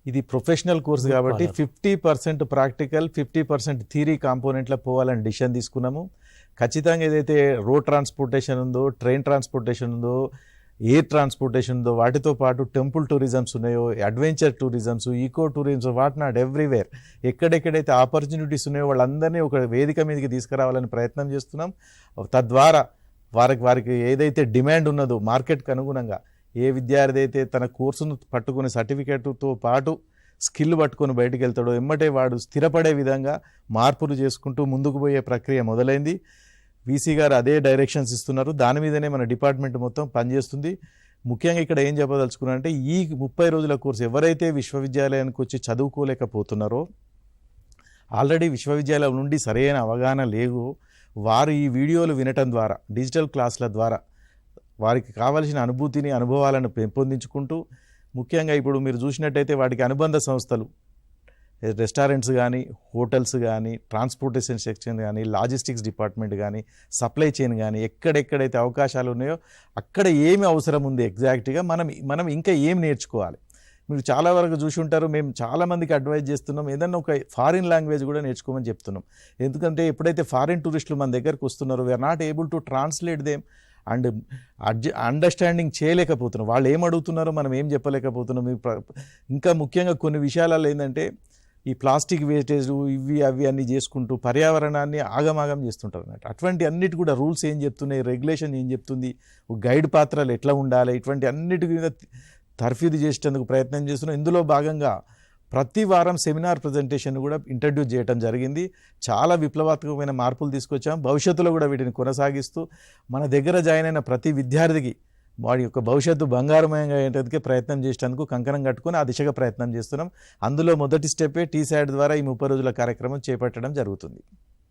ఇది professional course కాబట్టి 50% practical 50% theory కాంపోనెంట్లో పోవాలని డిసిషన్ తీసుకున్నాము. ఖచ్చితంగా ఏదైతే రోడ్ ట్రాన్స్పోర్టేషన్ ఉందో, ట్రైన్ ట్రాన్స్పోర్టేషన్ ఉందో, ఎయిర్ ట్రాన్స్పోర్టేషన్ ఉందో, వాటితో పాటు టెంపుల్ టూరిజమ్స్ ఉన్నాయో, adventure tourisms, eco tourism, what not everywhere ఎక్కడెక్కడైతే ఆపర్చునిటీస్ ఉన్నాయో వాళ్ళందరినీ ఒక వేదిక మీదకి తీసుకురావాలని ప్రయత్నం చేస్తున్నాం. తద్వారా వారికి ఏదైతే డిమాండ్ ఉన్నదో మార్కెట్కి అనుగుణంగా ఏ విద్యార్థి అయితే తన కోర్సును పట్టుకునే సర్టిఫికేట్తో పాటు స్కిల్ పట్టుకొని బయటికి వెళ్తాడో ఎమ్మటే వాడు స్థిరపడే విధంగా మార్పులు చేసుకుంటూ ముందుకు పోయే ప్రక్రియ మొదలైంది. వీసీ గారు అదే డైరెక్షన్స్ ఇస్తున్నారు. దాని మీదనే మన డిపార్ట్మెంట్ మొత్తం పనిచేస్తుంది. ముఖ్యంగా ఇక్కడ ఏం చెప్పదలుచుకున్నారంటే ఈ 30 రోజుల కోర్సు ఎవరైతే విశ్వవిద్యాలయానికి వచ్చి చదువుకోలేకపోతున్నారో, ఆల్రెడీ విశ్వవిద్యాలయం నుండి సరైన అవగాహన లేవు, వారు ఈ వీడియోలు వినటం ద్వారా, డిజిటల్ క్లాసుల ద్వారా వారికి కావాల్సిన అనుభూతిని, అనుభవాలను పెంపొందించుకుంటూ, ముఖ్యంగా ఇప్పుడు మీరు చూసినట్టయితే వాటికి అనుబంధ సంస్థలు, రెస్టారెంట్స్ కానీ, హోటల్స్ కానీ, ట్రాన్స్పోర్టేషన్ సెక్షన్ కానీ, లాజిస్టిక్స్ డిపార్ట్మెంట్ కానీ, సప్లై చైన్ కానీ, ఎక్కడెక్కడైతే అవకాశాలు ఉన్నాయో అక్కడ ఏమి అవసరం ఉంది ఎగ్జాక్ట్గా మనం ఇంకా ఏం నేర్చుకోవాలి. మీరు చాలా వరకు చూసి ఉంటారు, మేము చాలామందికి అడ్వైజ్ చేస్తున్నాం ఏదన్నా ఒక ఫారిన్ లాంగ్వేజ్ కూడా నేర్చుకోమని చెప్తున్నాం. ఎందుకంటే ఎప్పుడైతే ఫారిన్ టూరిస్టులు మన దగ్గరకు వస్తున్నారో we're not able to translate them and understanding చేయలేకపోతున్నాం. వాళ్ళు ఏం అడుగుతున్నారో మనం ఏం చెప్పలేకపోతున్నాం. ఇంకా ముఖ్యంగా కొన్ని విషయాలలో ఏంటంటే ఈ ప్లాస్టిక్ వేస్టేజ్ ఇవి అవి అన్నీ చేసుకుంటూ పర్యావరణాన్ని ఆగమాగం చేస్తుంటారు అన్నట్టు. అటువంటి అన్నిటి కూడా రూల్స్ ఏం చెప్తున్నాయి, రెగ్యులేషన్ ఏం చెప్తుంది, గైడ్ పాత్రలు ఎట్లా ఉండాలి, ఇటువంటి అన్నిటి మీద తర్ఫీదు చేసేందుకు ప్రయత్నం చేస్తున్నాం. ఇందులో భాగంగా ప్రతి వారం సెమినార్ ప్రజెంటేషన్ కూడా ఇంట్రడ్యూస్ చేయడం జరిగింది. చాలా విప్లవాత్మకమైన మార్పులు తీసుకొచ్చాం. భవిష్యత్తులో కూడా వీటిని కొనసాగిస్తూ మన దగ్గర జాయిన్ అయిన ప్రతి విద్యార్థికి వాడి యొక్క భవిష్యత్తు బంగారమయంగా అయ్యేందుకే ప్రయత్నం చేసేందుకు కంకణం కట్టుకొని ఆ దిశగా ప్రయత్నం చేస్తున్నాం. అందులో మొదటి స్టెప్పే టీశాట్ ద్వారా ఈ 30 రోజుల కార్యక్రమం చేపట్టడం జరుగుతుంది.